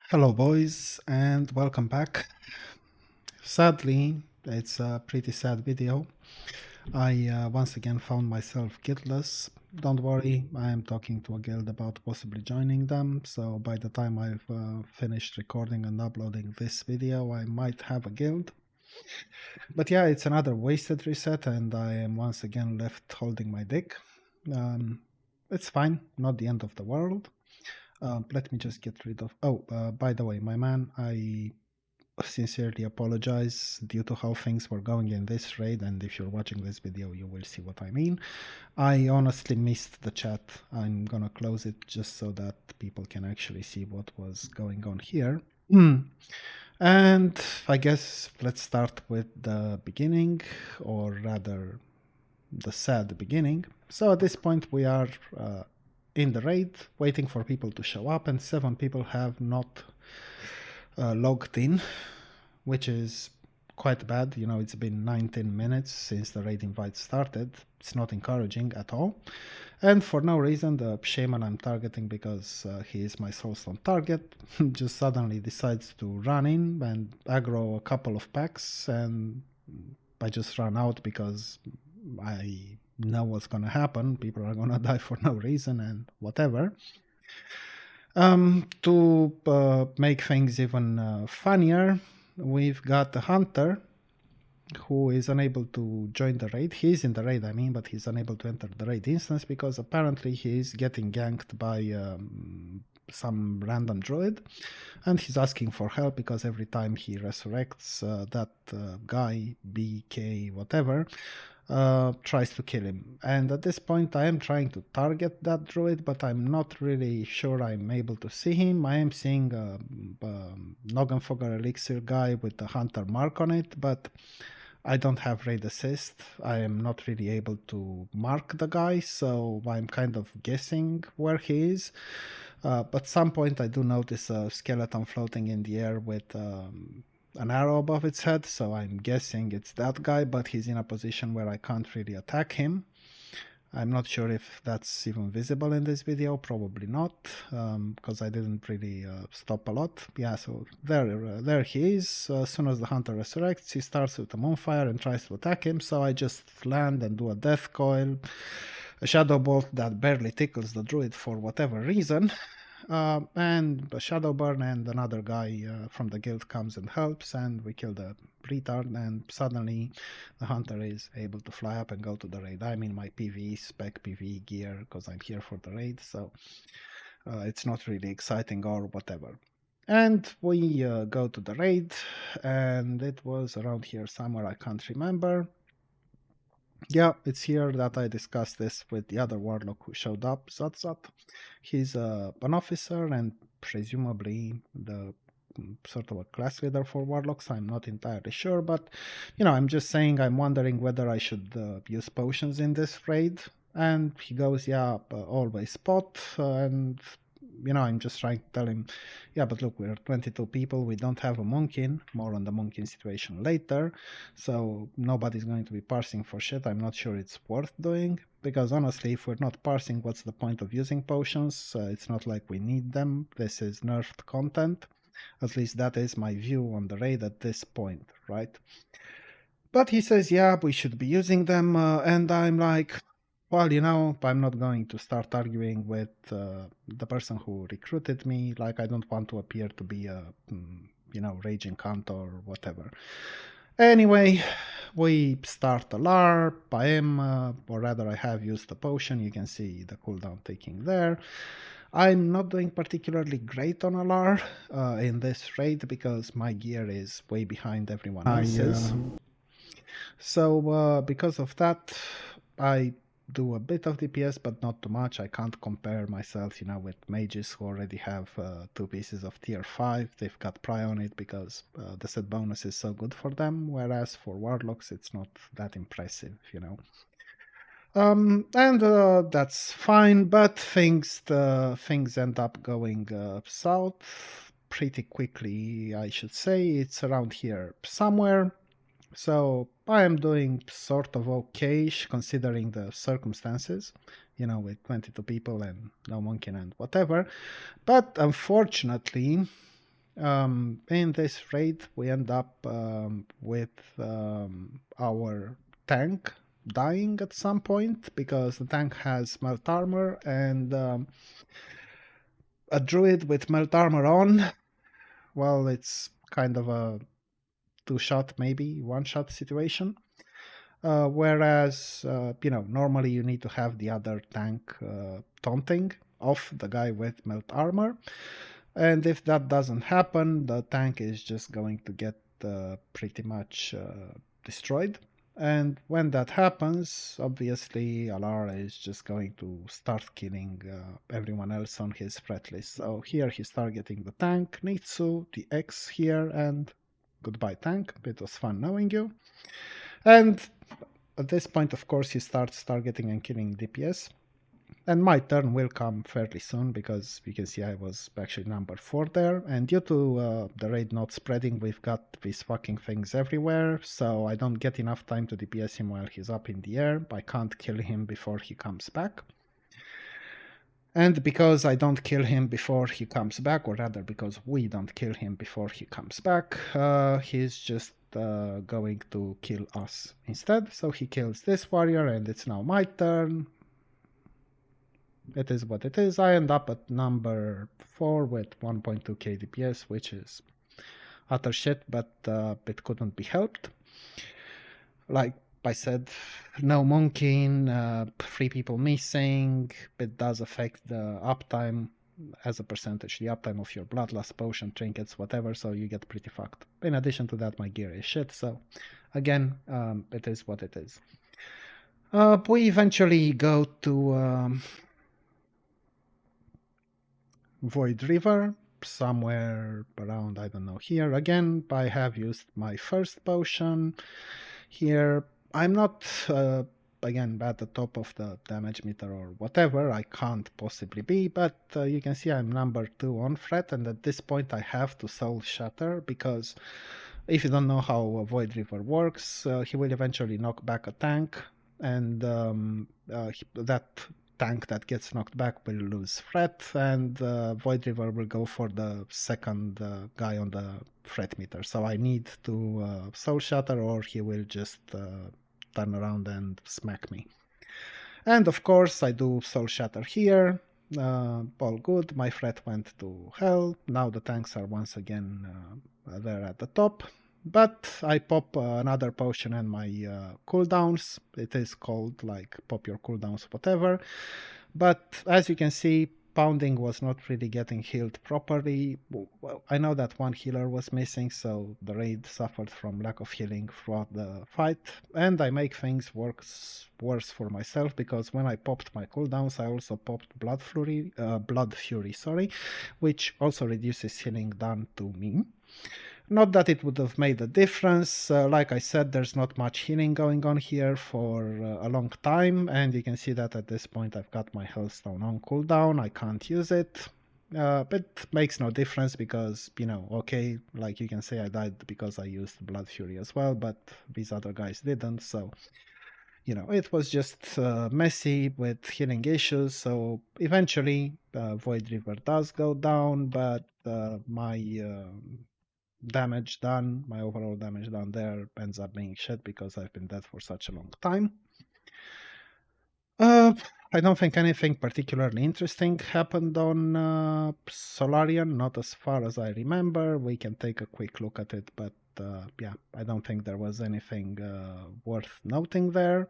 Hello, boys, and welcome back. Sadly, it's a pretty sad video. I once again found myself guildless. Don't worry, I am talking to a guild about possibly joining them, so by the time I've finished recording and uploading this video, I might have a guild. But yeah, it's another wasted reset, and I am once again left holding my dick. Um, it's fine, not the end of the world. Let me just get rid of. Oh, by the way, my man, I sincerely apologize due to how things were going in this raid, and if you're watching this video you will see what I mean. I honestly missed the chat. I'm gonna close it just so that people can actually see what was going on here. And I guess let's start with the beginning, or rather the sad beginning. So at this point we are in the raid waiting for people to show up, and 7 people have not logged in, which is quite bad. You know, it's been 19 minutes since the raid invite started. It's not encouraging at all. And for no reason, the shaman I'm targeting, because he is my soulstone target, just suddenly decides to run in and aggro a couple of packs, and I just run out because I know what's gonna happen. People are gonna die for no reason and whatever. To make things even funnier, we've got a hunter who is unable to join the raid. He's in the raid, I mean, but he's unable to enter the raid instance because apparently he's getting ganked by some random druid, and he's asking for help because every time he resurrects, that guy, BK, whatever, tries to kill him. And at this point I am trying to target that druid, but I'm not really sure I'm able to see him. I am seeing a Noggenfogger elixir guy with the hunter mark on it, but I don't have raid assist. I am not really able to mark the guy, so I'm kind of guessing where he is. But some point I do notice a skeleton floating in the air with an arrow above its head, so I'm guessing it's that guy, but he's in a position where I can't really attack him. I'm not sure if that's even visible in this video, probably not, because I didn't really stop a lot. Yeah, so there he is. As soon as the hunter resurrects, he starts with a moonfire and tries to attack him, so I just land and do a death coil, a shadow bolt that barely tickles the druid for whatever reason, and a shadow burn, and another guy from the guild comes and helps, and we kill the retard, and suddenly the hunter is able to fly up and go to the raid. I'm in my PvE spec PvE gear because I'm here for the raid, so it's not really exciting or whatever. And we go to the raid, and it was around here somewhere, I can't remember. Yeah, it's here that I discussed this with the other warlock who showed up, Zatzat. He's an officer and presumably the sort of a class leader for warlocks. I'm not entirely sure, but you know, I'm just saying, I'm wondering whether I should use potions in this raid. And he goes, yeah, always spot. And you know, I'm just trying to tell him, yeah, but look, we're 22 people, we don't have a Moonkin, more on the Moonkin situation later, so nobody's going to be parsing for shit. I'm not sure it's worth doing, because honestly, if we're not parsing, what's the point of using potions? It's not like we need them. This is nerfed content. At least that is my view on the raid at this point, right? But he says, yeah, we should be using them, and I'm like, well, you know, I'm not going to start arguing with the person who recruited me. Like, I don't want to appear to be a, you know, raging cunt or whatever. Anyway, we start a LARP. I am, or rather, I have used the potion. You can see the cooldown taking there. I'm not doing particularly great on LR in this raid because my gear is way behind everyone else's. So because of that, I do a bit of DPS, but not too much. I can't compare myself, you know, with mages who already have 2 pieces of tier 5. They've got pry on it because the set bonus is so good for them, whereas for warlocks it's not that impressive, you know. And that's fine, but things end up going south pretty quickly, I should say. It's around here somewhere. So I am doing sort of okay-ish considering the circumstances, you know, with 22 people and no monkey and whatever. But unfortunately, In this raid, we end up with our tank dying at some point because the tank has melt armor, and a druid with melt armor on, well, it's kind of a two-shot, maybe one-shot situation. Whereas, normally you need to have the other tank taunting off the guy with melt armor. And if that doesn't happen, the tank is just going to get pretty much destroyed. And when that happens, obviously Alara is just going to start killing everyone else on his threat list. So here he's targeting the tank, Nitsu, the X here, and goodbye tank. It was fun knowing you. And at this point, of course, he starts targeting and killing DPS. And my turn will come fairly soon because you can see I was actually number 4 there. And due to the raid not spreading, we've got these fucking things everywhere. So I don't get enough time to DPS him while he's up in the air. I can't kill him before he comes back. And because I don't kill him before he comes back, or rather because we don't kill him before he comes back, he's just going to kill us instead. So he kills this warrior and it's now my turn. It is what it is. I end up at number 4 with 1.2k DPS, which is utter shit, but it couldn't be helped. Like I said, no monkeying, 3 people missing. It does affect the uptime as a percentage, the uptime of your bloodlust, potion, trinkets, whatever, so you get pretty fucked. In addition to that, my gear is shit, so again, it is what it is. We eventually go to Void River, somewhere around, I don't know, here. Again, I have used my first potion here. I'm not, again, at the top of the damage meter or whatever. I can't possibly be, but you can see I'm number 2 on threat, and at this point I have to Soul Shatter because if you don't know how Void River works, he will eventually knock back a tank, and that tank that gets knocked back will lose threat, and Void River will go for the second guy on the threat meter. So I need to Soul Shatter, or he will just turn around and smack me. And of course, I do Soul Shatter here. All good. My threat went to hell. Now the tanks are once again there at the top. But I pop another potion and my cooldowns. It is called like pop your cooldowns, whatever. But as you can see, pounding was not really getting healed properly. Well, I know that one healer was missing, so the raid suffered from lack of healing throughout the fight. And I make things worse for myself because when I popped my cooldowns, I also popped Blood Fury, sorry, which also reduces healing done to me. Not that it would have made a difference. Like I said, there's not much healing going on here for a long time, and you can see that at this point I've got my Hellstone on cooldown. I can't use it. It makes no difference because, okay, like you can say I died because I used Blood Fury as well, but these other guys didn't, so, it was just messy with healing issues. So eventually, Void River does go down, but my damage done, my overall damage done there ends up being shit because I've been dead for such a long time. I don't think anything particularly interesting happened on Solarian, not as far as I remember. We can take a quick look at it, but yeah, I don't think there was anything worth noting there.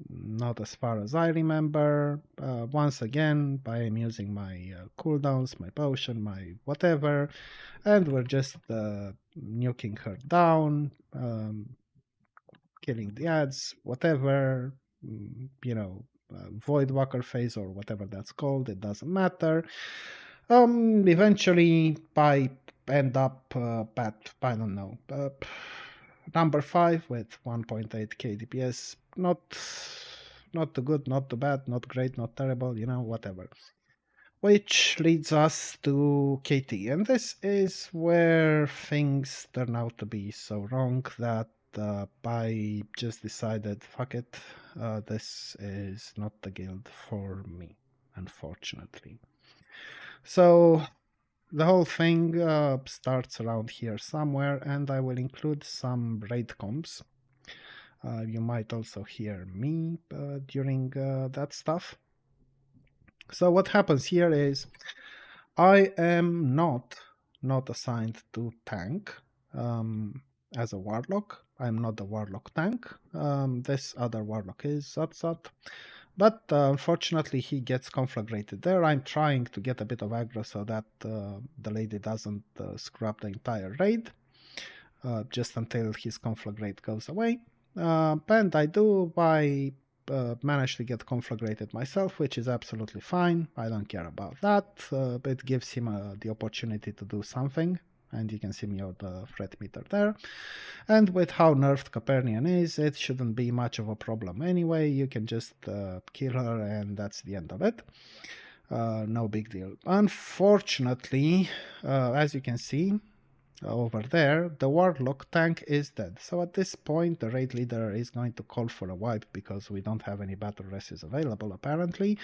Not as far as I remember. Once again, I am using my cooldowns, my potion, my whatever, and we're just nuking her down, killing the ads, whatever, void walker phase or whatever that's called, it doesn't matter. Eventually, I end up at, I don't know, number 5 with 1.8k DPS. Not too good, not too bad, not great, not terrible, whatever. Which leads us to KT, and this is where things turn out to be so wrong that I just decided, fuck it, this is not the guild for me, unfortunately. So the whole thing starts around here somewhere, and I will include some raid comms. You might also hear me during that stuff. So what happens here is I am not assigned to tank as a warlock. I'm not the warlock tank. This other warlock is Zatzat. But unfortunately, he gets conflagrated there. I'm trying to get a bit of aggro so that the lady doesn't screw up the entire raid, just until his conflagrate goes away. And I do by manage to get conflagrated myself, which is absolutely fine. I don't care about that. It gives him the opportunity to do something, and you can see me on the threat meter there. And with how nerfed Capernian is, it shouldn't be much of a problem anyway. You can just kill her, and that's the end of it. No big deal. Unfortunately, as you can see, over there, the warlock tank is dead. So at this point, the raid leader is going to call for a wipe because we don't have any battle rests available, apparently.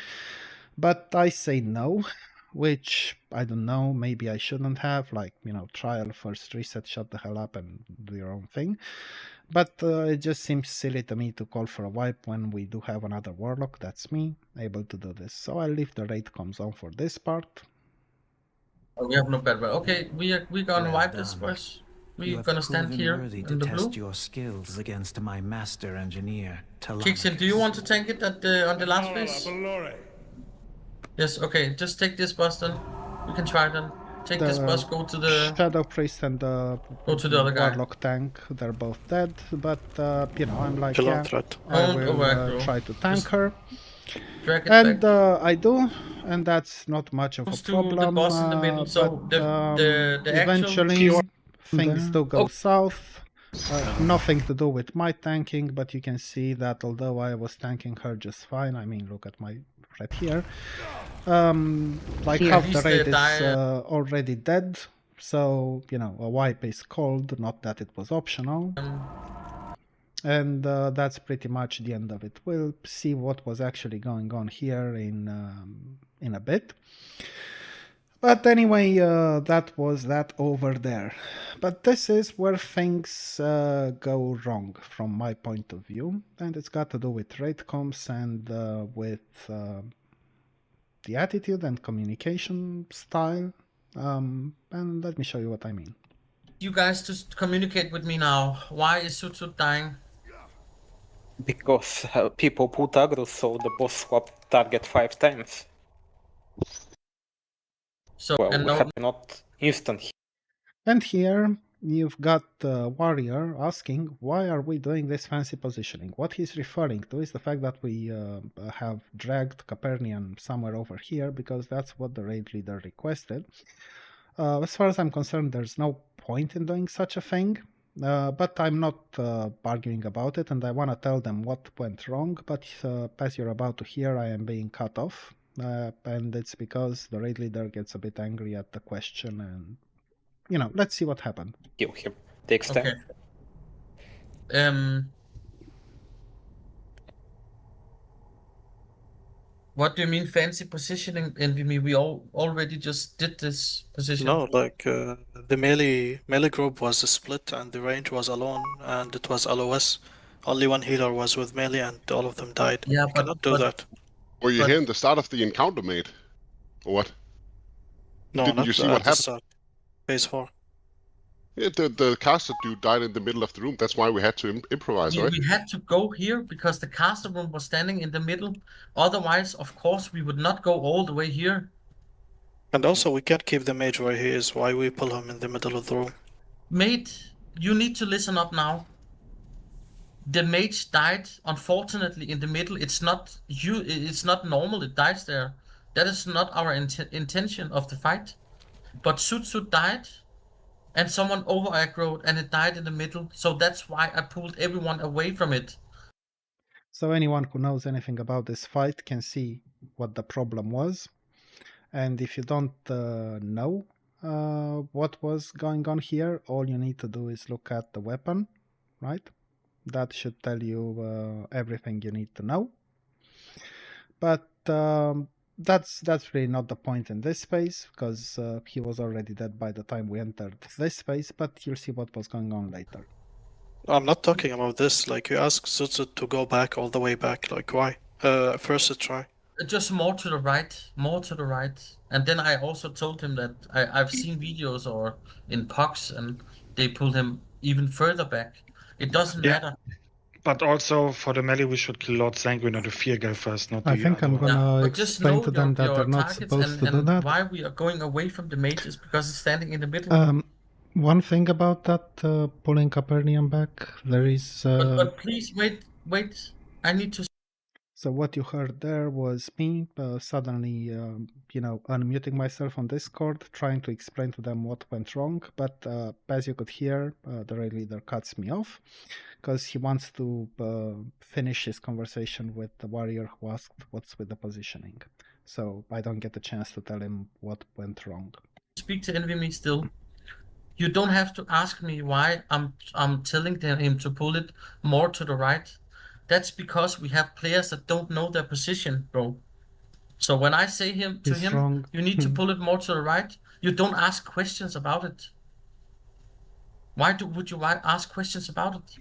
But I say no, which I don't know, maybe I shouldn't have. Like, trial, first reset, shut the hell up and do your own thing. But it just seems silly to me to call for a wipe when we do have another warlock, that's me, able to do this. So I'll leave the raid comms on for this part. We have no bad weapon. Okay, we're gonna Well wipe this done. first. You We're have gonna stand proven here worthy to in the blue. test your skills against my master engineer, Kixin, do you want to tank it at on the last phase? Yes, okay, just take this bus then. You can try then. Take this bus, go to the Shadow Priest and the other guy. Warlock tank, they're both dead, but I'm like, Kill yeah, on threat. I Don't will overgrow. try to tank Just her. drag it And back. I do, and that's not much of a Goes to problem. the boss in the middle, so the Eventually, actual things do go Oh. south. Nothing to do with my tanking, but you can see that although I was tanking her just fine, I mean, look at my threat here. Like Here, half the he's raid is the already dead, so a wipe is called, not that it was optional. And that's pretty much the end of it. We'll see what was actually going on here in a bit. But anyway, that was that over there. But this is where things go wrong from my point of view, and it's got to do with raid comms and with the attitude and communication style. And let me show you what I mean. You guys just communicate with me now. Why is Sutsut dying? Because people put aggro, so the boss swapped target 5 times. So Well, and we had not instant. And here you've got the warrior asking, why are we doing this fancy positioning? What he's referring to is the fact that we have dragged Capernian somewhere over here because that's what the raid leader requested. As far as I'm concerned, there's no point in doing such a thing. But I'm not arguing about it, and I want to tell them what went wrong. But as you're about to hear, I am being cut off. And it's because the raid leader gets a bit angry at the question, and let's see what happened. Kill him. Takes time. Okay. What do you mean fancy positioning, NVMe? We already just did this position. No, like the melee group was split and the range was alone and it was LOS. Only one healer was with melee and all of them died. Yeah, You cannot do that. Were you hearing the start of the encounter, mate? Or what? No, Didn't not you see at what the happened? start. Phase 4. Yeah, the caster dude died in the middle of the room. That's why we had to improvise, right? We had to go here because the caster room was standing in the middle. Otherwise, of course, we would not go all the way here. And also we can't keep the mage where he is. Why we pull him in the middle of the room? Mate, you need to listen up now. The mage died, unfortunately, in the middle. It's not normal it dies there. That is not our intention of the fight. But Sutsut died, and someone over aggroed, and it died in the middle. So that's why I pulled everyone away from it. So anyone who knows anything about this fight can see what the problem was. And if you don't know what was going on here, all you need to do is look at the weapon, right? That should tell you everything you need to know. But that's really not the point in this space, because he was already dead by the time we entered this space, but you'll see what was going on later. I'm not talking about this. Like, you asked Zutsu to go back all the way back. Like, why? First try. Just more to the right. And then I also told him that I've seen videos or in POCs, and they pulled him even further back. It doesn't Yeah. matter. But also for the melee, we should kill Lord Sanguine or the Fear Girl first, not the I think other I'm one. gonna but just explain know to them that your they're not targets supposed to do and that. why we are going away from the mage is because it's standing in the middle. One thing about that pulling Capernium back, there is... But please wait. I need to. So what you heard there was me suddenly, unmuting myself on Discord, trying to explain to them what went wrong. But as you could hear, the raid leader cuts me off because he wants to finish his conversation with the warrior who asked what's with the positioning. So I don't get a chance to tell him what went wrong. Speak to Envy Me still. You don't have to ask me why I'm telling him to pull it more to the right. That's because we have players that don't know their position, bro. So when I say to He's him, wrong. you need to pull it more to the right, you don't ask questions about it. Why would you ask questions about it?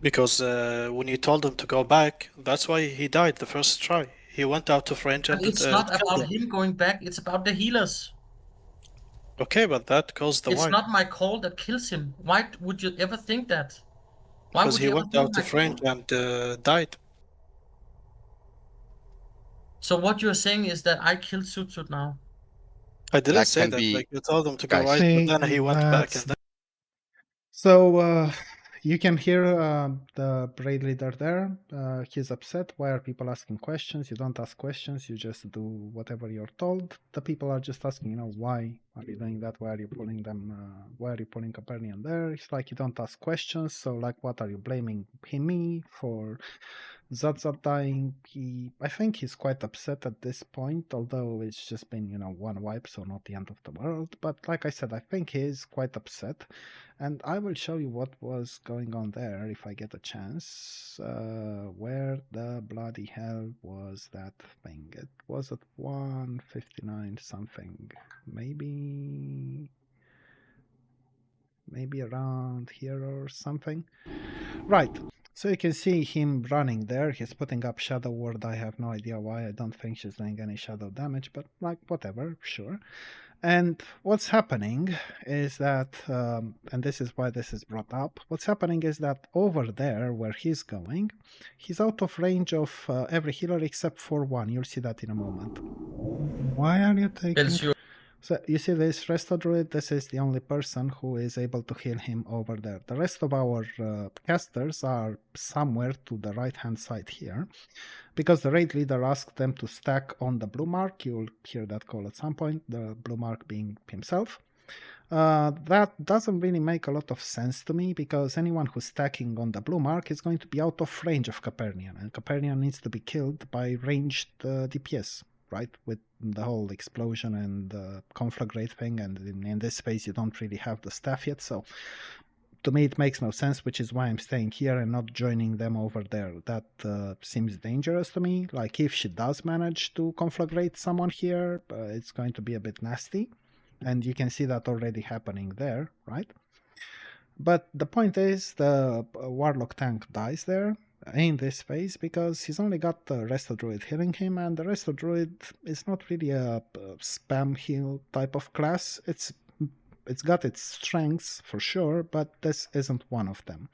Because when you told him to go back, that's why he died the first try. He went out of range and But it's not about him going back, it's about the healers. Okay, but that caused the It's wipe. not my call that kills him. Why would you ever think that? Why Because would he you ever went think out my of range call? and died. So what you're saying is that I killed Sutsut now. I didn't That say can that. be- Like, you told him to go Guys. right, See, but then he went back that's- and then... So you can hear the raid leader there. He's upset. Why are people asking questions? You don't ask questions. You just do whatever you're told. The people are just asking, why are you doing that? Why are you pulling them? Why are you pulling Capernium there? It's like you don't ask questions. So like, what are you blaming me for? Zadzab dying. I think he's quite upset at this point, although it's just been, one wipe, so not the end of the world. But like I said, I think he is quite upset. And I will show you what was going on there if I get a chance. Where the bloody hell was that thing? It was at 159 something. Maybe around here or something. Right. So you can see him running there. He's putting up Shadow Ward. I have no idea why. I don't think she's doing any shadow damage, but like, whatever, sure. And what's happening is that, and this is why this is brought up, what's happening is that over there where he's going, he's out of range of every healer except for one. You'll see that in a moment. Why are you taking... So you see this Resto Druid, this is the only person who is able to heal him over there. The rest of our casters are somewhere to the right hand side here, because the raid leader asked them to stack on the blue mark. You'll hear that call at some point, the blue mark being himself. That doesn't really make a lot of sense to me, because anyone who's stacking on the blue mark is going to be out of range of Capernium, and Capernium needs to be killed by ranged DPS, right? With the whole explosion and conflagrate thing, and in this space you don't really have the staff yet, so to me it makes no sense, which is why I'm staying here and not joining them over there. That seems dangerous to me. Like, if she does manage to conflagrate someone here, it's going to be a bit nasty, and you can see that already happening there, right? But the point is, the Warlock tank dies there in this phase because he's only got the Resto Druid healing him, and the Resto Druid is not really a spam heal type of class. It's got its strengths for sure, but this isn't one of them.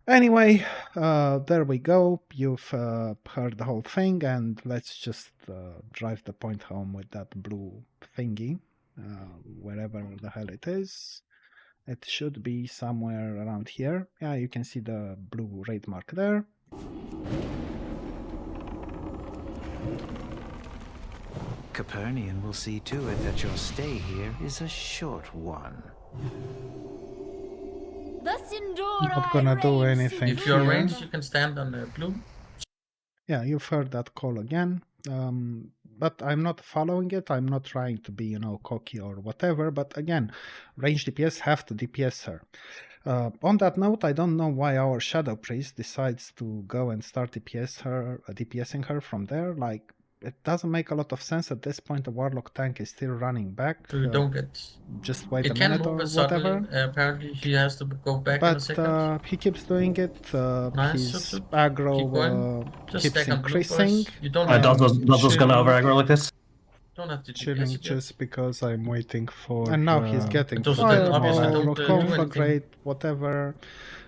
Anyway, there we go. You've heard the whole thing, and let's just drive the point home with that blue thingy, wherever the hell it is. It should be somewhere around here. Yeah, you can see the blue raid mark there. Capernium will see to it that your stay here is a short one. Not gonna do anything If you're here. ranged, you can stand on the blue. Yeah, you've heard that call again. But I'm not following it. I'm not trying to be, cocky or whatever. But again, range DPS have to DPS her. On that note, I don't know why our Shadow Priest decides to go and start DPSing her from there. Like, it doesn't make a lot of sense at this point. The Warlock tank is still running back. So you don't get. Just wait It a can minute move or as suddenly. whatever. Apparently, he has to go back in a But second. he keeps doing it. Nice, His Sup Sup. Keep aggro going. Just keeps stack on blue, increasing. boys. You don't I'm Dozos gonna over chilling- aggro like this. don't have to DPS chilling it yet. just because I'm waiting for. And now he's getting Those didn't obviously Fireball, don't do anything. Conflagrate, whatever.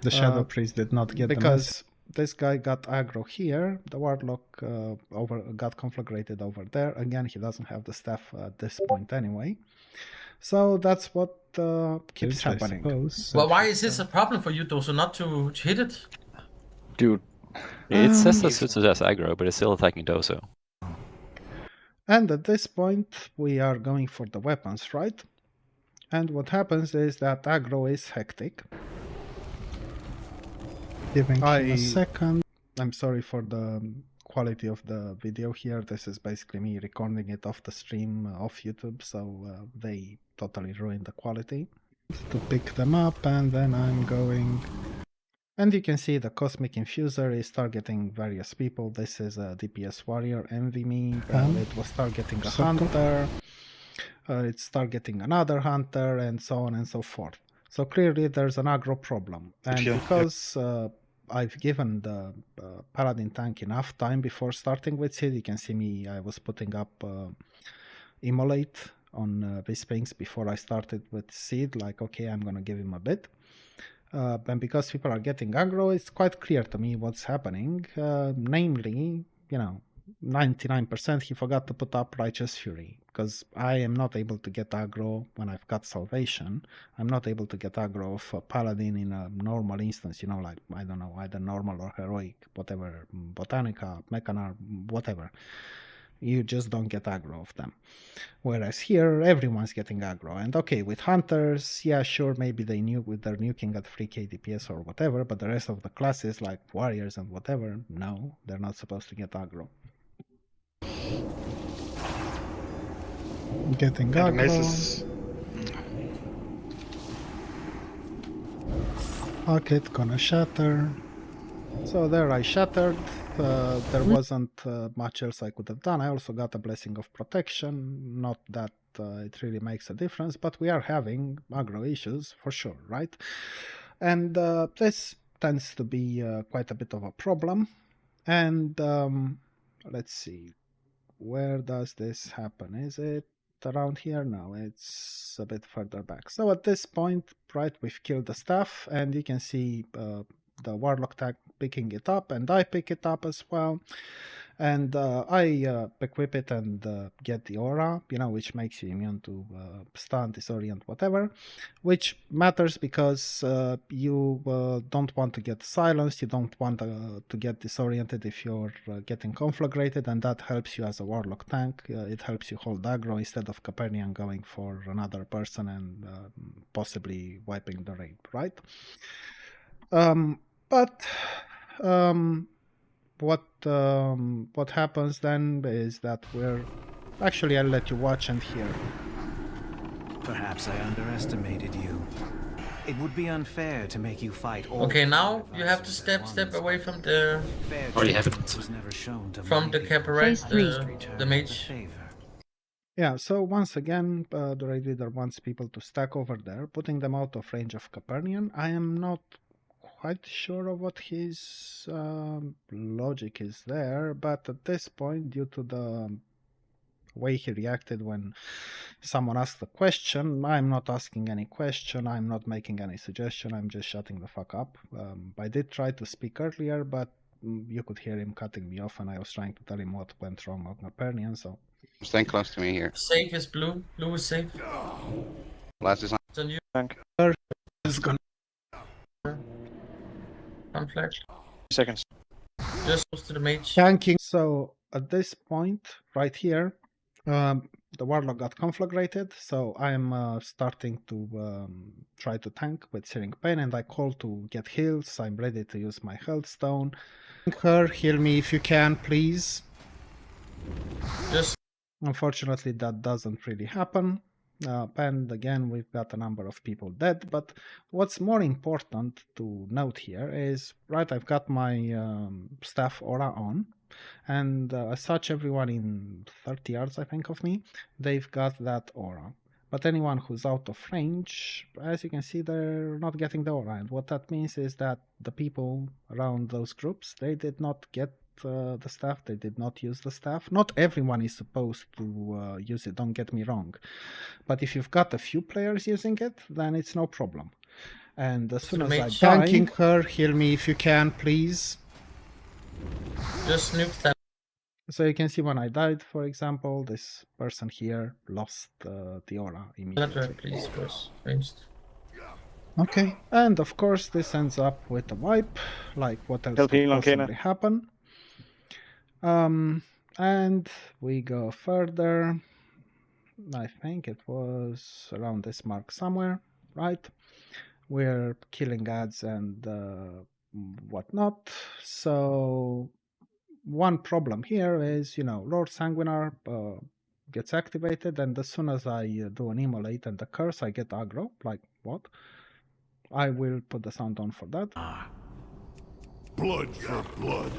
The Shadow Priest did not get because this guy got aggro here. The Warlock got conflagrated over there. Again, he doesn't have the staff at this point anyway. So that's what keeps happening. Well, why is this a problem for you, Dozo, not to hit it? Dude, it says that Sutsu has aggro, but it's still attacking Dozo. And at this point, we are going for the weapons, right? And what happens is that aggro is hectic. Giving him a second. I'm sorry for the quality of the video here. This is basically me recording it off the stream off YouTube, so they totally ruined the quality. To pick them up, and then I'm going. And you can see the Cosmic Infuser is targeting various people. This is a DPS warrior, envy me. It was targeting a hunter. It's targeting another hunter, and so on and so forth. So clearly there's an aggro problem. And because I've given the Paladin tank enough time before starting with Sid, you can see me, I was putting up Immolate on these things before I started with Sid, like, okay, I'm gonna give him a bit. And because people are getting aggro, it's quite clear to me what's happening. Namely, 99% he forgot to put up Righteous Fury, because I am not able to get aggro when I've got Salvation. I'm not able to get aggro of a Paladin in a normal instance, like, I don't know, either normal or heroic, whatever, Botanica, Mechanar, whatever. You just don't get aggro of them. Whereas here, everyone's getting aggro. And okay, with Hunters, yeah, sure, maybe they nuke with their nuking at 3k DPS or whatever, but the rest of the classes, like Warriors and whatever, no, they're not supposed to get aggro. Getting aggro. Pocket gonna shatter. So there I shattered. There wasn't much else I could have done. I also got a Blessing of Protection. Not that it really makes a difference, but we are having aggro issues for sure, right? And this tends to be quite a bit of a problem. And let's see, where does this happen? Is it around here? No, it's a bit further back. So at this point, right, we've killed the staff, and you can see the Warlock tag picking it up, and I pick it up as well. And I equip it and get the aura, which makes you immune to stun, disorient, whatever, which matters because you don't want to get silenced, you don't want to get disoriented if you're getting conflagrated, and that helps you as a Warlock tank. It helps you hold aggro instead of Capernian going for another person and possibly wiping the raid, right? What happens then is that actually, I'll let you watch and hear. Perhaps I underestimated you. It would be unfair to make you fight all. Okay, now you have to step away from the Cabaret, the mage. Yeah, so once again, the raid leader wants people to stack over there, putting them out of range of Capernian. I am not quite sure of what his logic is there, but at this point, due to the way he reacted when someone asked a question, I'm not asking any question, I'm not making any suggestion, I'm just shutting the fuck up. I did try to speak earlier, but you could hear him cutting me off, and I was trying to tell him what went wrong on Capernian, so... Staying close to me here. Safe is blue. Blue is safe. Last is on. It's on you. Is gonna... Conflict. Seconds. Just close to the mage. Tanking. So at this point, right here, the Warlock got conflagrated, so I'm starting to try to tank with Searing Pain, and I call to get heals. I'm ready to use my health stone. Her, heal me if you can, please. Just. Unfortunately, that doesn't really happen. And again, we've got a number of people dead. But what's more important to note here is, right, I've got my staff aura on. And as such, everyone in 30 yards, I think, of me, they've got that aura. But anyone who's out of range, as you can see, they're not getting the aura. And what that means is that the people around those groups, they did not get the staff, they did not use the staff. Not everyone is supposed to use it, don't get me wrong. But if you've got a few players using it, then it's no problem. And as soon as I die... Tanking her, heal me if you can, please. Just nuke that. So you can see when I died, for example, this person here lost the aura immediately. Please, first. Okay, and of course this ends up with a wipe, like what else could possibly happen. And we go further. I think it was around this mark somewhere, right? We're killing ads and whatnot. So one problem here is, Lord Sanguinar gets activated, and as soon as I do an immolate and the curse, I get aggro. Like, what? I will put the sound on for that. Blood for blood.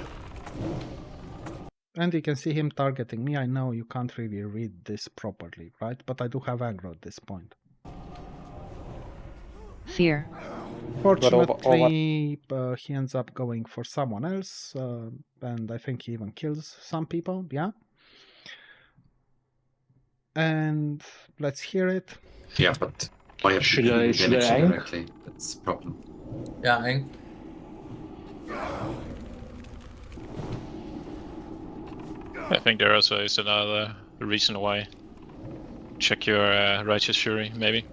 And you can see him targeting me. I know you can't really read this properly, right? But I do have aggro at this point. Fear. Fortunately, he ends up going for someone else, and I think he even kills some people, yeah? And let's hear it. Yeah, but why have Should you I damage aim? directly? That's the problem. Yeah, aim. I think there also is another reason why. Check your Righteous Fury, maybe.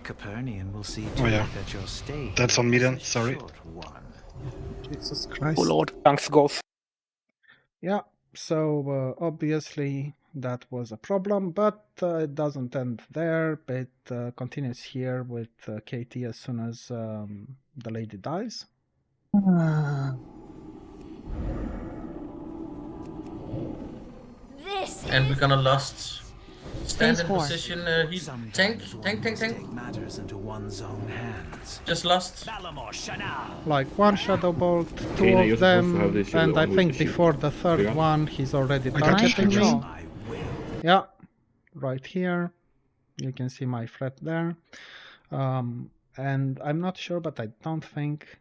Copernican will see to it that your stay. That's on me then, sorry. Jesus Christ. Oh lord, thanks goes. Yeah, so obviously that was a problem, but it doesn't end there. It continues here with KT as soon as the lady dies. And we're gonna lost. Stand in position, tank. Matters into one's own hands. Just lost. Like one Shadow Bolt, two of them, and I think before the third one he's already targeting me. Yeah, right here. You can see my threat there. And I'm not sure, but I don't think,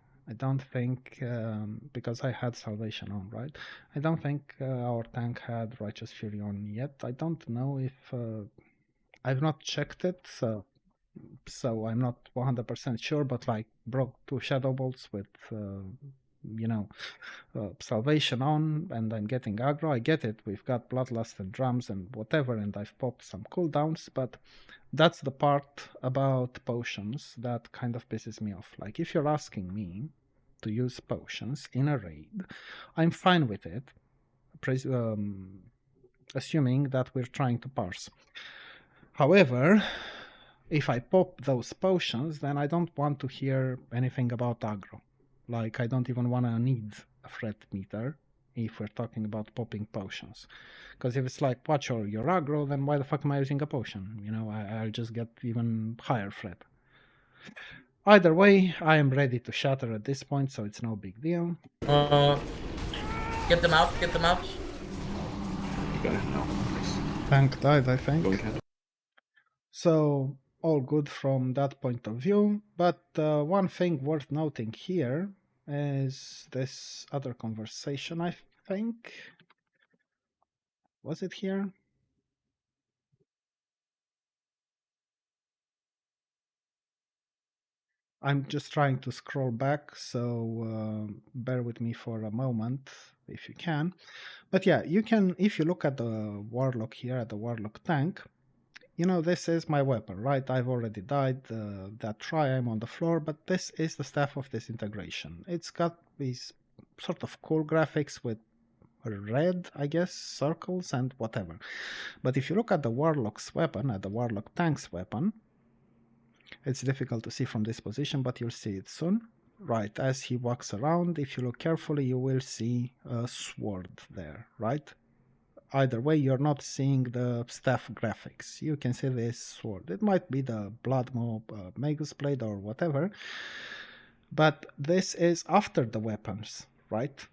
because I had Salvation on, right? I don't think our tank had Righteous Fury on yet. I don't know if... I've not checked it, so I'm not 100% sure, but like broke 2 Shadow Bolts with, Salvation on, and I'm getting aggro. I get it, we've got Bloodlust and Drums and whatever, and I've popped some cooldowns, but that's the part about potions that kind of pisses me off. Like, if you're asking me to use potions in a raid, I'm fine with it, assuming that we're trying to parse. However, if I pop those potions, then I don't want to hear anything about aggro. Like, I don't even want to need a threat meter if we're talking about popping potions. Because if it's like, watch your aggro, then why the fuck am I using a potion? I'll just get even higher threat. Either way, I am ready to shatter at this point, so it's no big deal. Get them out. You got it now. Tank died, I think. So, all good from that point of view, but one thing worth noting here is this other conversation, I think. Was it here? I'm just trying to scroll back, so bear with me for a moment if you can. But yeah, you can, if you look at the Warlock here, at the Warlock tank, this is my weapon, right? I've already died that try, I'm on the floor, but this is the Staff of Disintegration. It's got these sort of cool graphics with red, I guess, circles and whatever. But if you look at the Warlock's weapon, at the Warlock tank's weapon, it's difficult to see from this position, but you'll see it soon. Right, as he walks around, if you look carefully, you will see a sword there, right? Either way, you're not seeing the staff graphics. You can see this sword. It might be the Blood Mob Magus Blade or whatever, but this is after the weapons, right?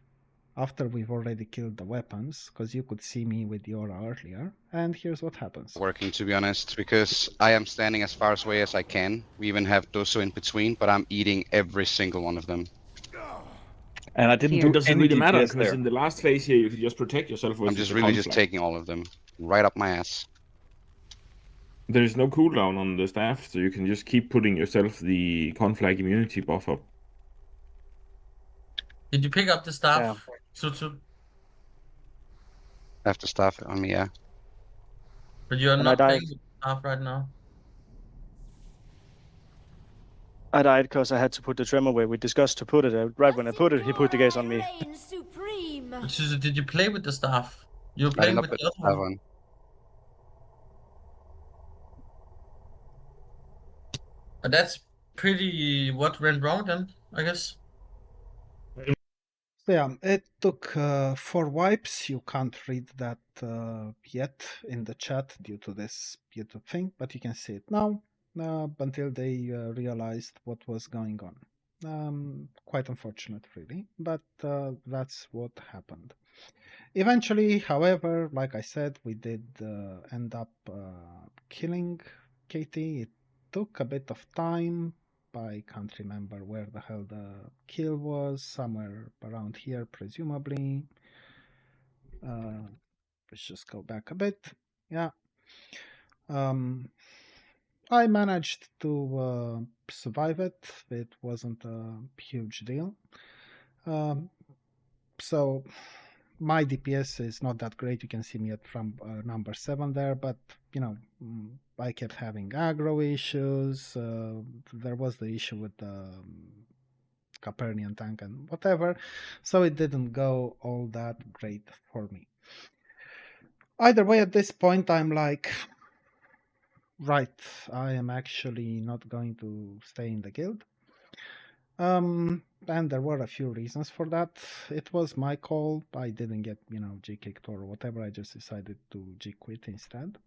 after we've already killed the weapons, because you could see me with Yora earlier, and here's what happens. Working, to be honest, because I am standing as far away as I can. We even have Doso in between, but I'm eating every single one of them. And I didn't It do doesn't any really matter, DPS because there. in the last phase here, you could just protect yourself with I'm just the really just conflag. taking all of them right up my ass. There is no cooldown on the staff, so you can just keep putting yourself the conflag immunity buff up. Did you pick up the staff, Sutsu? I have to staff on me, yeah. But you're And not I playing died. with staff right now. I died because I had to put the tremor away. We discussed to put it. Right when I put it, he put the gaze on me. But Sutsu, did you play with the staff? You were I did playing not with put the the other staff one. on. But that's pretty what went wrong then, I guess. So yeah, it took 4 wipes. You can't read that yet in the chat due to this YouTube thing, but you can see it now until they realized what was going on. Quite unfortunate, really, but that's what happened. Eventually, however, like I said, we did end up killing Katie. It took a bit of time. I can't remember where the hell the kill was, somewhere around here, presumably. Let's just go back a bit. Yeah. I managed to survive it. It wasn't a huge deal. So my DPS is not that great. You can see me at from number 7 there, but you know, I kept having aggro issues. There was the issue with the Copernican tank and whatever, so it didn't go all that great for me. Either way, at this point, I'm like, right, I am actually not going to stay in the guild. And there were a few reasons for that. It was my call. I didn't get, G kicked or whatever. I just decided to G quit instead.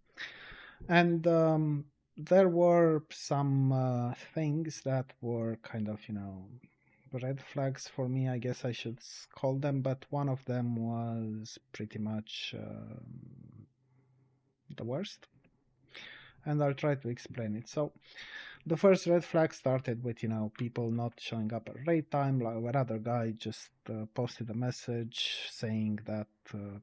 And there were some things that were kind of, red flags for me, I guess I should call them. But one of them was pretty much the worst. And I'll try to explain it. So the first red flag started with, people not showing up at raid time. Like another guy just posted a message saying that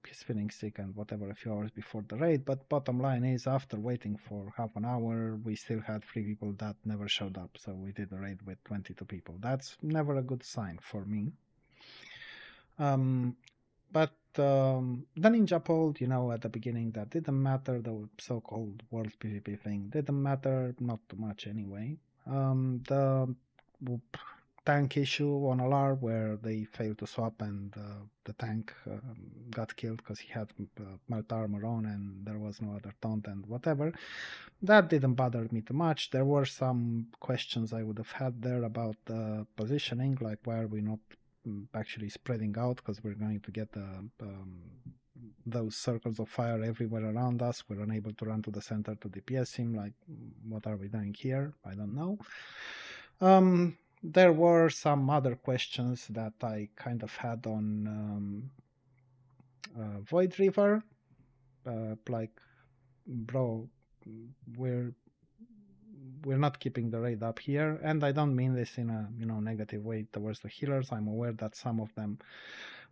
he's feeling sick and whatever a few hours before the raid. But bottom line is, after waiting for half an hour, we still had 3 people that never showed up. So we did a raid with 22 people. That's never a good sign for me. But the Ninja poll, at the beginning, that didn't matter. The so-called World PvP thing didn't matter, not too much anyway. The tank issue on Alar, where they failed to swap and the tank got killed because he had melt armor on and there was no other taunt and whatever, that didn't bother me too much. There were some questions I would have had there about the positioning, like why are we not actually spreading out, because we're going to get those circles of fire everywhere around us. We're unable to run to the center to DPS him. Like, what are we doing here? I don't know. There were some other questions that I kind of had on Void River, like, bro, we're not keeping the raid up here, and I don't mean this in a negative way towards the healers. I'm aware that some of them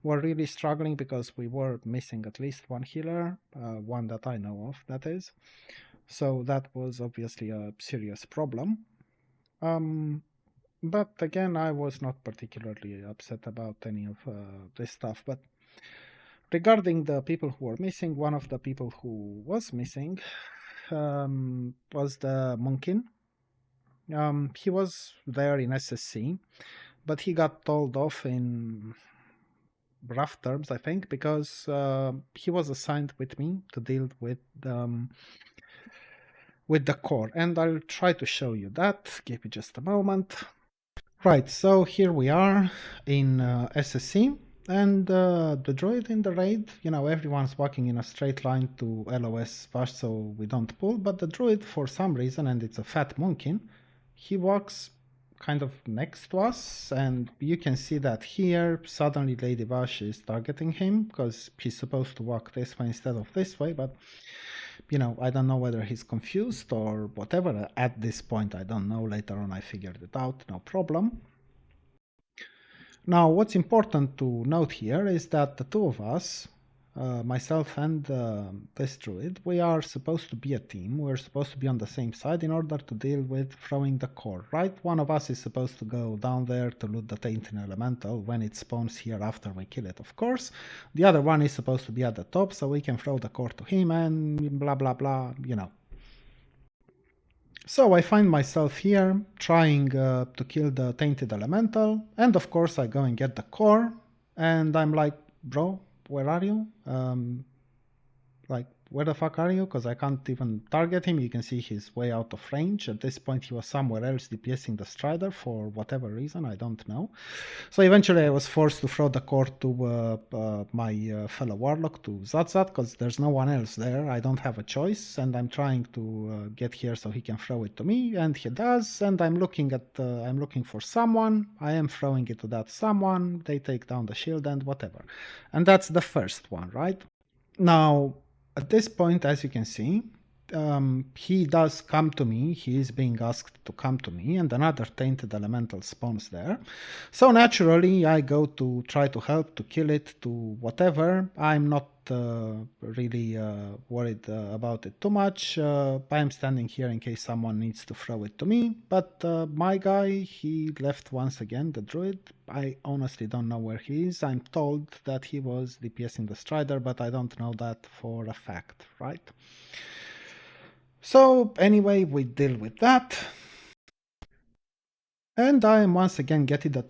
were really struggling because we were missing at least one healer, one that I know of, that is. So that was obviously a serious problem. But again, I was not particularly upset about any of this stuff. But regarding the people who were missing, one of the people who was missing was the Monkin. He was there in SSC, but he got told off in rough terms, I think, because he was assigned with me to deal with the core, and I'll try to show you that. Give me just a moment. Right, so here we are in SSC, and the droid in the raid, everyone's walking in a straight line to LOS fast so we don't pull, but the droid, for some reason, and it's a fat Monkin, he walks kind of next to us, and you can see that here suddenly Lady Vash is targeting him because he's supposed to walk this way instead of this way, but you know, I don't know whether he's confused or whatever. At this point, I don't know. Later on, I figured it out, no problem. Now, what's important to note here is that the two of us, myself and this druid, we are supposed to be a team. We're supposed to be on the same side in order to deal with throwing the core, right? One of us is supposed to go down there to loot the tainted elemental when it spawns here after we kill it, of course. The other one is supposed to be at the top so we can throw the core to him and blah blah blah, you know. So I find myself here trying to kill the tainted elemental, and of course I go and get the core, and I'm like, bro, where are you? Like, where the fuck are you? Because I can't even target him. You can see he's way out of range. At this point he was somewhere else DPSing the Strider for whatever reason, I don't know. So eventually I was forced to throw the core to my fellow Warlock, to Zatzat, because there's no one else there. I don't have a choice, and I'm trying to get here so he can throw it to me, and he does, and I'm looking for someone. I am throwing it to that someone. They take down the shield and whatever. And that's the first one, right? Now, at this point, as you can see, he does come to me. He is being asked to come to me, and another tainted elemental spawns there. So naturally, I go to try to help, to kill it, to whatever. I'm not really worried about it too much. I'm standing here in case someone needs to throw it to me. But my guy, he left once again, the druid. I honestly don't know where he is. I'm told that he was DPSing the Strider, but I don't know that for a fact, right? So anyway, we deal with that. And I am once again getting a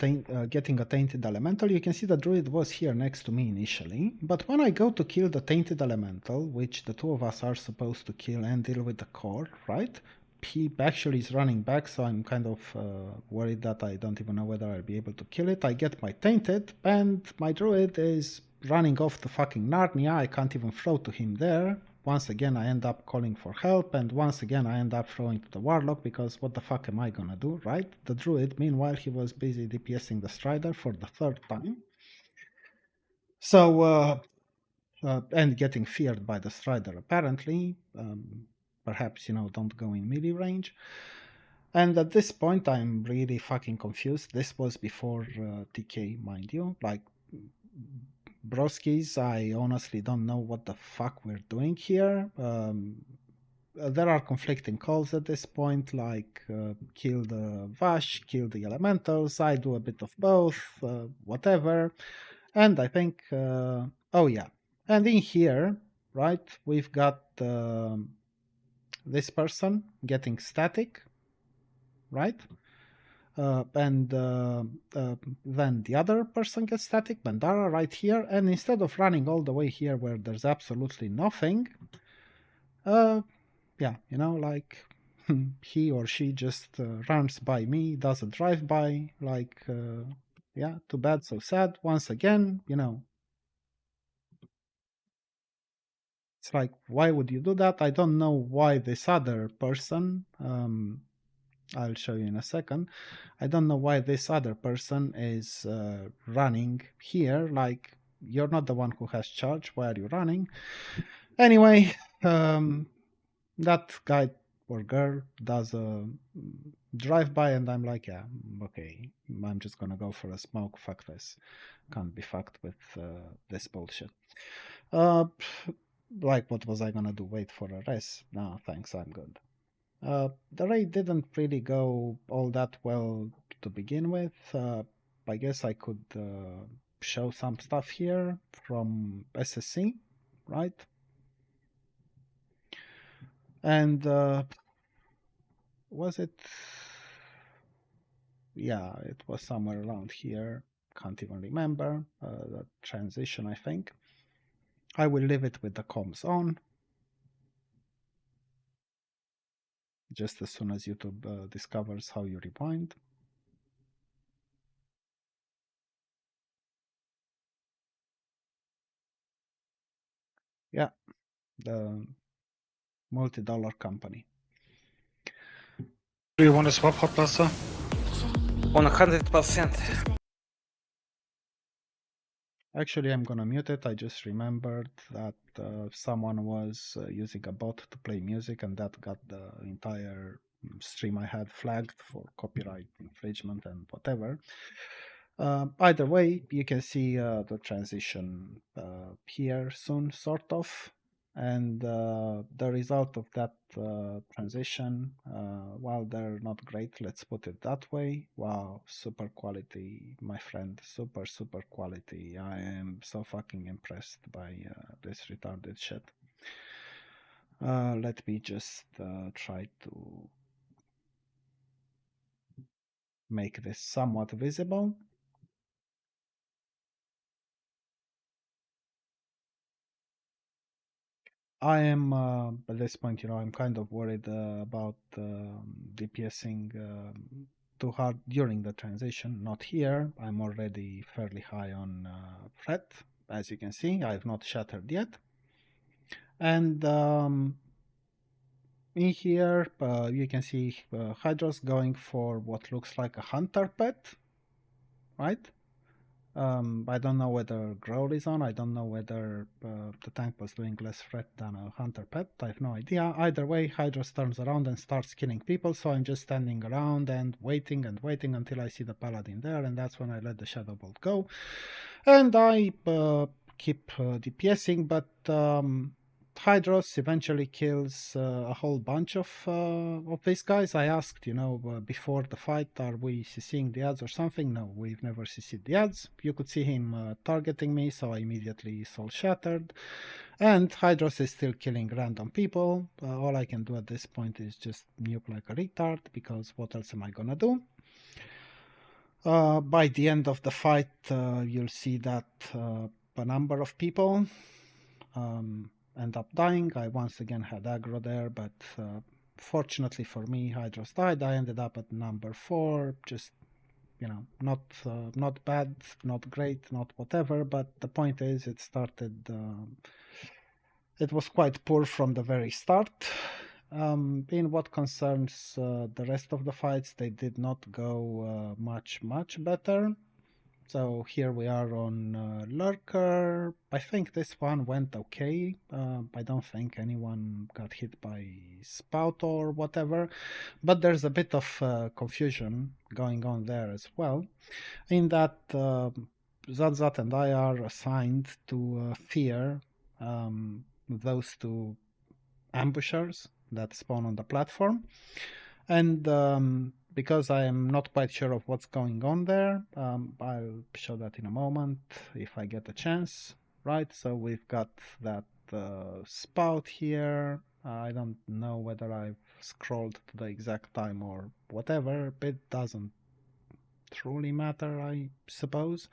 tainted elemental. You can see the druid was here next to me initially, but when I go to kill the tainted elemental, which the two of us are supposed to kill and deal with the core, right? He actually is running back, so I'm kind of worried that I don't even know whether I'll be able to kill it. I get my tainted, and my druid is running off to fucking Narnia. I can't even throw to him there. Once again, I end up calling for help, and once again, I end up throwing to the Warlock, because what the fuck am I gonna do, right? The druid, meanwhile, he was busy DPSing the Strider for the third time. So, and getting feared by the Strider, apparently. Perhaps, you know, don't go in melee range. And at this point, I'm really fucking confused. This was before TK, mind you. Like, broskies, I honestly don't know what the fuck we're doing here. There are conflicting calls at this point, like kill the Vash, kill the elementals. I do a bit of both, whatever. And I think, oh yeah, and in here, right, we've got this person getting static, right? And then the other person gets static, Bandara, right here, and instead of running all the way here where there's absolutely nothing, yeah, you know, like he or she just runs by me, does a drive-by, like, yeah, too bad, so sad. Once again, you know, it's like, why would you do that? I don't know why this other person, I'll show you in a second. I don't know why this other person is running here. Like, you're not the one who has charge. Why are you running? Anyway, that guy or girl does a drive-by, and I'm like, yeah, okay, I'm just gonna go for a smoke. Fuck this. Can't be fucked with this bullshit. Like, what was I gonna do? Wait for a res? No, thanks, I'm good. The raid didn't really go all that well to begin with. I guess I could show some stuff here from SSC, right? And was it? Yeah, it was somewhere around here. Can't even remember the transition, I think. I will leave it with the comms on. Just as soon as YouTube discovers how you rewind. Yeah, the multi-dollar company. Do you want to swap Hot Blaster? 100%. Actually, I'm gonna mute it. I just remembered that someone was using a bot to play music, and that got the entire stream I had flagged for copyright infringement and whatever. Either way, you can see the transition here soon, sort of. And the result of that transition, while they're not great, let's put it that way. Wow, super quality, my friend, super, super quality. I am so fucking impressed by this retarded shit. Let me just try to make this somewhat visible. I am at this point, I'm kind of worried about DPSing too hard during the transition. Not here. I'm already fairly high on threat, as you can see. I have not shattered yet. And in here, you can see Hydros going for what looks like a hunter pet, right? I don't know whether Growl is on. I don't know whether the tank was doing less threat than a hunter pet. I have no idea. Either way, Hydros turns around and starts killing people, so I'm just standing around and waiting until I see the paladin there, and that's when I let the Shadow Bolt go. And I keep DPSing, but Hydros eventually kills a whole bunch of these guys. I asked, before the fight, are we CCing the ads or something? No, we've never CC'd the ads. You could see him targeting me, so I immediately soul shattered. And Hydros is still killing random people. All I can do at this point is just nuke like a retard, because what else am I gonna do? By the end of the fight, you'll see that a number of people end up dying. I once again had aggro there, but fortunately for me, Hydros died. I ended up at number 4, just, not bad, not great, not whatever, but the point is it started, it was quite poor from the very start. In what concerns the rest of the fights, they did not go much better. So here we are on Lurker. I think this one went okay. I don't think anyone got hit by Spout or whatever, but there's a bit of confusion going on there as well, in that Zazat and I are assigned to fear those two ambushers that spawn on the platform. And because I am not quite sure of what's going on there, I'll show that in a moment if I get a chance, right? So we've got that spout here. I don't know whether I've scrolled to the exact time or whatever. It doesn't truly matter, I suppose.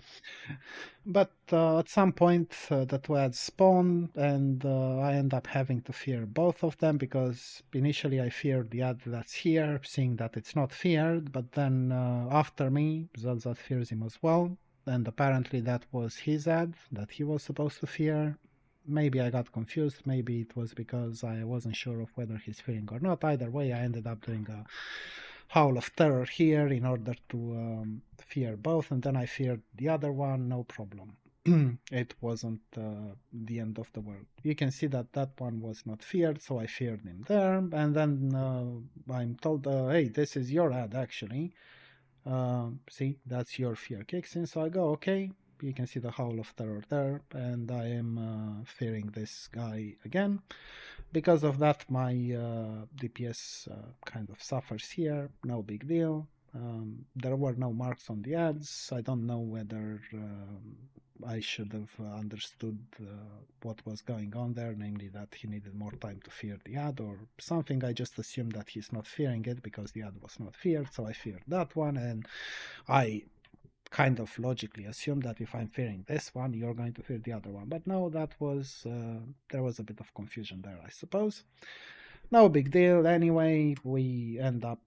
But at some point the two ads spawn, and I end up having to fear both of them, because initially I feared the ad that's here, seeing that it's not feared, but then after me, Zazat fears him as well, and apparently that was his ad that he was supposed to fear. Maybe I got confused, maybe it was because I wasn't sure of whether he's fearing or not. Either way, I ended up doing a Howl of Terror here in order to fear both, and then I feared the other one, no problem. It wasn't the end of the world. You can see that that one was not feared, so I feared him there, and then I'm told, hey, this is your ad actually. See, that's your fear kicks in, so I go, okay, you can see the Howl of Terror there, and I am fearing this guy again. Because of that, my DPS kind of suffers here, no big deal. There were no marks on the ads. I don't know whether I should have understood what was going on there, namely that he needed more time to fear the ad or something. I just assumed that he's not fearing it because the ad was not feared, so I feared that one, and I kind of logically assume that if I'm fearing this one, you're going to fear the other one. But no, that was there was a bit of confusion there, I suppose. No big deal. Anyway, we end up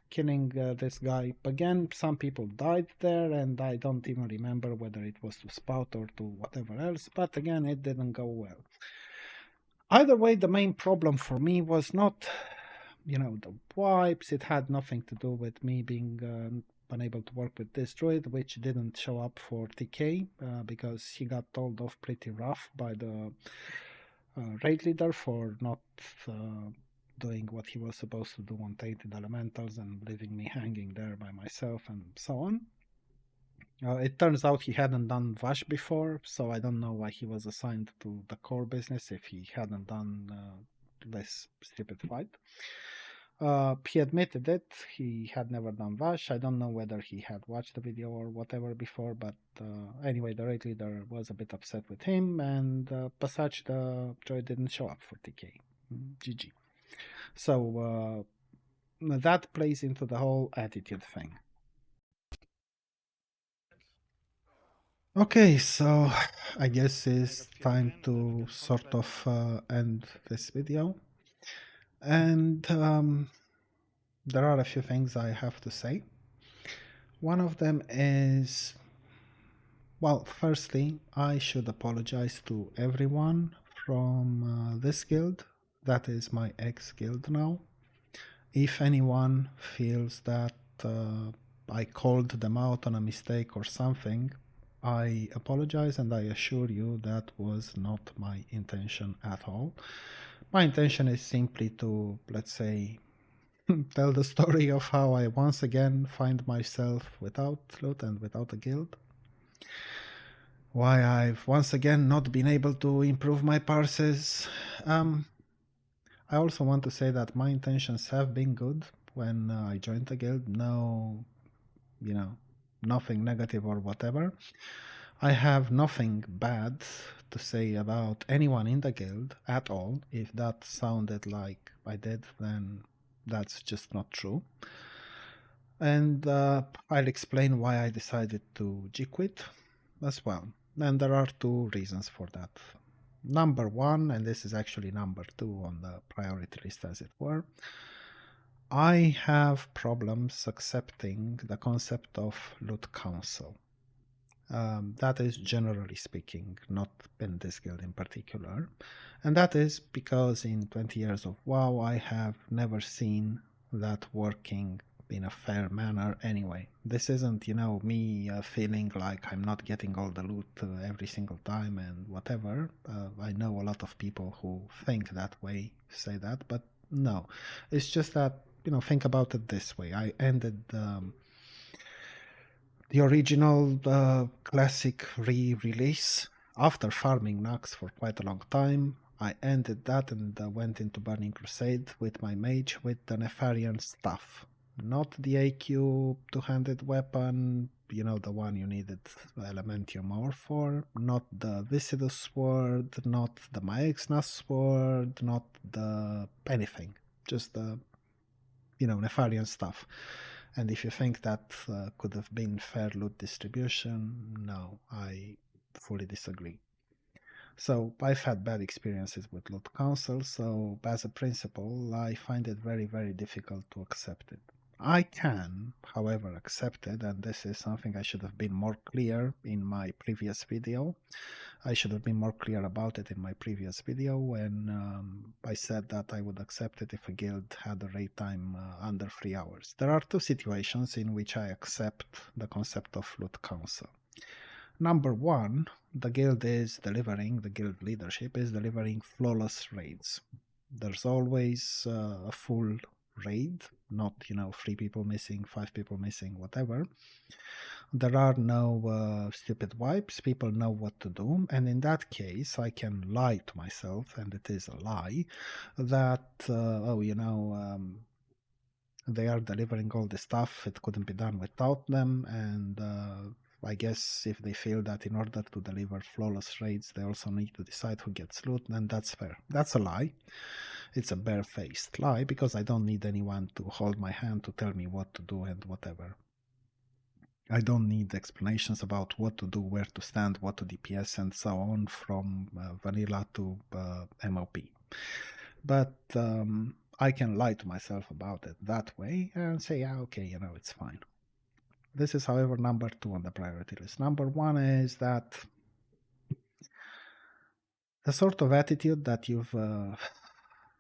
killing this guy. Again, some people died there, and I don't even remember whether it was to Spout or to whatever else, but again, it didn't go well. Either way, the main problem for me was not, the wipes. It had nothing to do with me being unable to work with this druid, which didn't show up for TK because he got told off pretty rough by the raid leader for not doing what he was supposed to do on Tainted Elementals and leaving me hanging there by myself and so on. It turns out he hadn't done Vash before, so I don't know why he was assigned to the core business if he hadn't done this stupid fight. He admitted it, he had never done Vash. I don't know whether he had watched the video or whatever before, but anyway, the raid leader was a bit upset with him, and Passage the droid didn't show up for TK. GG. So that plays into the whole attitude thing. Okay, so I guess it's time to sort of end this video. And there are a few things I have to say. One of them is, well, firstly, I should apologize to everyone from this guild. That is my ex-guild now. If anyone feels that I called them out on a mistake or something, I apologize, and I assure you that was not my intention at all. My intention is simply to, let's say, tell the story of how I once again find myself without loot and without a guild. Why I've once again not been able to improve my parses. I also want to say that my intentions have been good when I joined the guild. No, nothing negative or whatever. I have nothing bad to say about anyone in the guild at all. If that sounded like I did, then that's just not true. And I'll explain why I decided to G-quit as well. And there are two reasons for that. Number one, and this is actually number two on the priority list as it were, I have problems accepting the concept of loot council. That is generally speaking, not in this guild in particular. And that is because in 20 years of WoW, I have never seen that working in a fair manner anyway. This isn't, me feeling like I'm not getting all the loot every single time and whatever. I know a lot of people who think that way, say that, but no. It's just that, think about it this way. I ended the original classic re-release after farming Nux for quite a long time. I ended that and went into Burning Crusade with my mage with the Nefarian stuff. Not the AQ two-handed weapon, the one you needed Elementium ore for, not the Viscidus sword, not the Maexnas sword, not the anything, just the, Nefarian stuff. And if you think that could have been fair loot distribution, no, I fully disagree. So I've had bad experiences with loot council, so as a principle, I find it very, very difficult to accept it. I can, however, accept it, and this is something I should have been more clear in my previous video. I should have been more clear about it in my previous video when I said that I would accept it if a guild had a raid time under 3 hours. There are two situations in which I accept the concept of loot council. Number one, the guild leadership is delivering flawless raids. There's always a full raid, not 3 people missing, 5 people missing, whatever. There are no stupid wipes, people know what to do, and in that case I can lie to myself, and it is a lie, that they are delivering all the stuff, it couldn't be done without them, and I guess if they feel that in order to deliver flawless raids they also need to decide who gets loot, then that's fair. That's a lie. It's a bare-faced lie, because I don't need anyone to hold my hand to tell me what to do and whatever. I don't need explanations about what to do, where to stand, what to DPS and so on from vanilla to MOP. But I can lie to myself about it that way and say, yeah, okay, it's fine. This is, however, number two on the priority list. Number one is that the sort of attitude that you've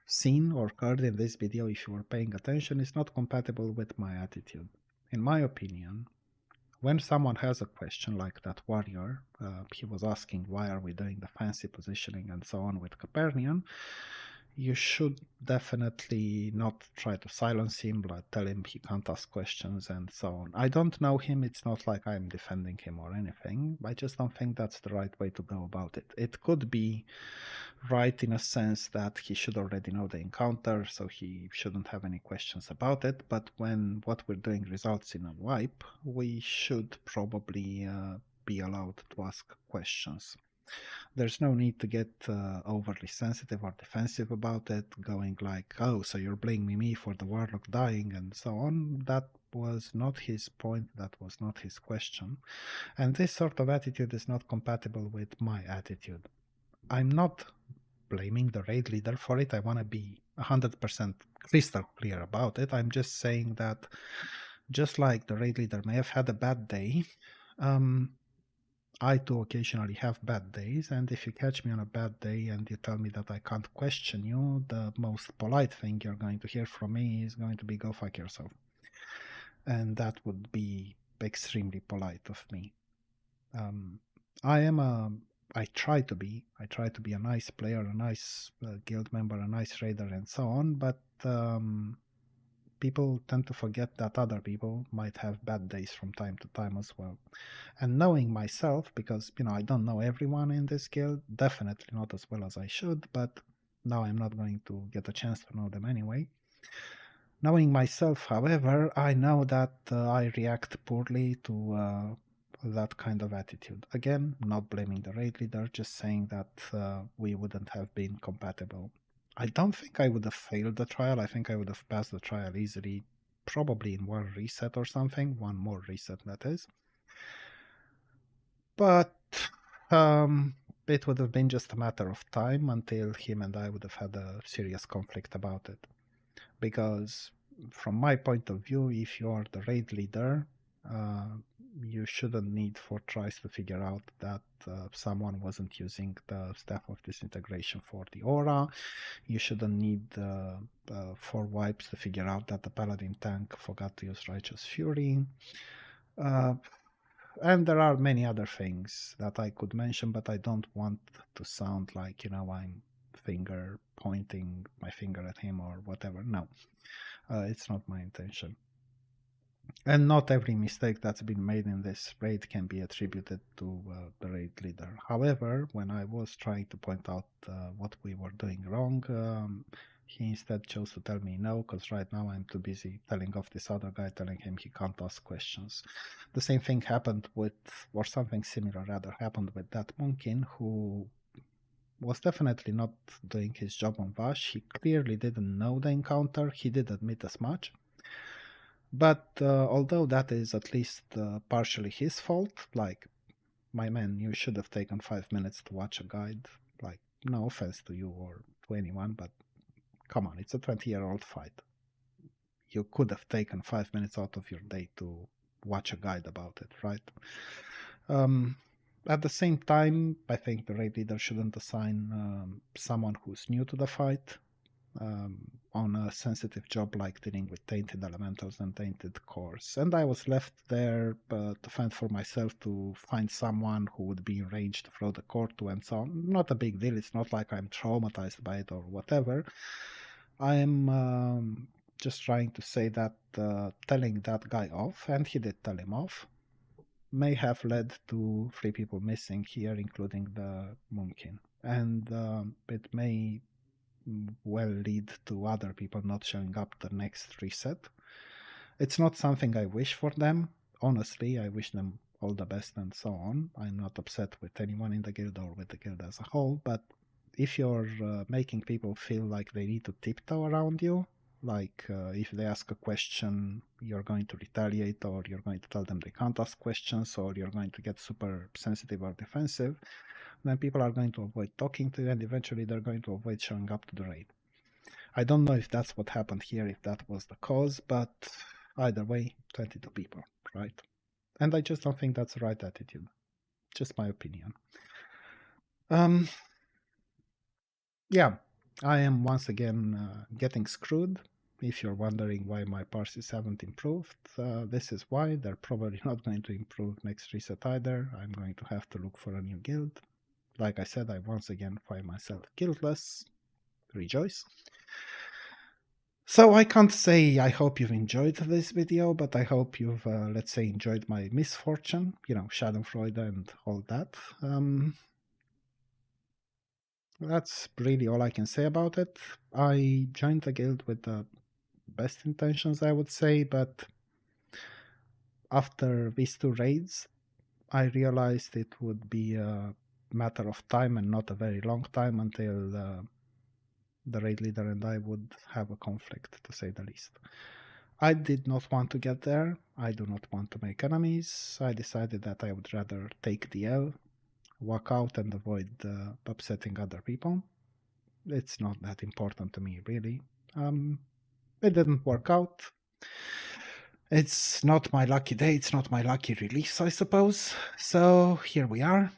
seen or heard in this video, if you were paying attention, is not compatible with my attitude. in my opinion, when someone has a question like that warrior, he was asking why are we doing the fancy positioning and so on with Capernian, you should definitely not try to silence him, but tell him he can't ask questions and so on. I don't know him, it's not like I'm defending him or anything, I just don't think that's the right way to go about it. It could be right in a sense that he should already know the encounter, so he shouldn't have any questions about it, but when what we're doing results in a wipe, we should probably be allowed to ask questions. There's no need to get overly sensitive or defensive about it, going like, oh, so you're blaming me for the warlock dying and so on. That was not his point, that was not his question. And this sort of attitude is not compatible with my attitude. I'm not blaming the raid leader for it. I want to be 100% crystal clear about it. I'm just saying that just like the raid leader may have had a bad day, I too occasionally have bad days, and if you catch me on a bad day and you tell me that I can't question you, the most polite thing you're going to hear from me is going to be go fuck yourself. And that would be extremely polite of me. I try to be a nice player, a nice guild member, a nice raider, and so on, but people tend to forget that other people might have bad days from time to time as well. And knowing myself, because, I don't know everyone in this guild, definitely not as well as I should, but now I'm not going to get a chance to know them anyway. Knowing myself, however, I know that I react poorly to that kind of attitude. Again, not blaming the raid leader, just saying that we wouldn't have been compatible. I don't think I would have failed the trial. I think I would have passed the trial easily, probably in one reset or something, one more reset that is. But it would have been just a matter of time until him and I would have had a serious conflict about it. Because from my point of view, if you're the raid leader, you shouldn't need 4 tries to figure out that someone wasn't using the Staff of Disintegration for the aura. You shouldn't need 4 wipes to figure out that the Paladin tank forgot to use Righteous Fury. And there are many other things that I could mention, but I don't want to sound like, I'm pointing my finger at him or whatever. No, it's not my intention. And not every mistake that's been made in this raid can be attributed to the raid leader. However, when I was trying to point out what we were doing wrong, he instead chose to tell me no, because right now I'm too busy telling off this other guy, telling him he can't ask questions. The same thing happened with, or something similar rather, happened with that Monkin who was definitely not doing his job on Vash. He clearly didn't know the encounter. He did admit as much. But although that is at least partially his fault, like, my man, you should have taken 5 minutes to watch a guide. Like, no offense to you or to anyone, but come on, it's a 20-year-old fight. You could have taken 5 minutes out of your day to watch a guide about it, right? At the same time, I think the raid leader shouldn't assign someone who's new to the fight on a sensitive job like dealing with tainted elementals and tainted cores. And I was left there to fend for myself to find someone who would be in range to throw the core to and so on. Not a big deal. It's not like I'm traumatized by it or whatever. I am just trying to say that telling that guy off, and he did tell him off, may have led to 3 people missing here, including the Moonkin. And it may well lead to other people not showing up the next reset. It's not something I wish for them. Honestly, I wish them all the best and so on. I'm not upset with anyone in the guild or with the guild as a whole, but if you're making people feel like they need to tiptoe around you, like if they ask a question, you're going to retaliate, or you're going to tell them they can't ask questions, or you're going to get super sensitive or defensive, then people are going to avoid talking to you, and eventually they're going to avoid showing up to the raid. I don't know if that's what happened here, if that was the cause, but either way, 22 people, right? And I just don't think that's the right attitude. Just my opinion. Yeah, I am once again getting screwed If you're wondering why my parses haven't improved, this is why. They're probably not going to improve next reset either. I'm going to have to look for a new guild. Like I said, I once again find myself guildless. Rejoice. So I can't say I hope you've enjoyed this video, but I hope you've, let's say, enjoyed my misfortune, you know, Schadenfreude and all that. That's really all I can say about it. I joined the guild with the best intentions, I would say, but after these 2 raids, I realized it would be a matter of time and not a very long time until the raid leader and I would have a conflict, to say the least. I did not want to get there. I do not want to make enemies. I decided that I would rather take the L, walk out and avoid upsetting other people. It's not that important to me, really. It didn't work out. It's not my lucky day, it's not my lucky release, I suppose. So here we are.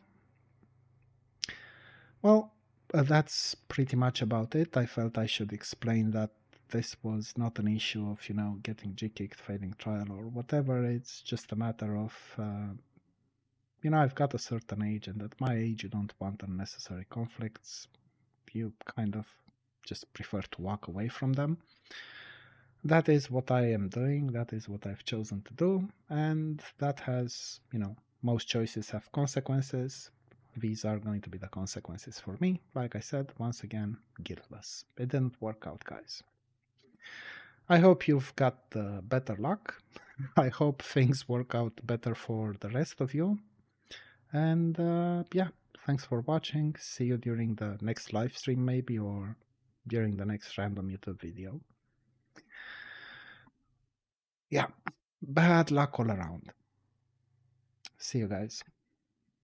Well, that's pretty much about it. I felt I should explain that this was not an issue of, you know, getting G-kicked, failing trial or whatever. It's just a matter of, you know, I've got a certain age, and at my age you don't want unnecessary conflicts. You kind of just prefer to walk away from them. That is what I am doing, that is what I've chosen to do, and that has, you know, most choices have consequences. These are going to be the consequences for me. Like I said, once again, guildless. It didn't work out, guys. I hope you've got better luck. I hope things work out better for the rest of you. And yeah, thanks for watching. See you during the next live stream maybe, or during the next random YouTube video. Yeah, bad luck all around. See you guys.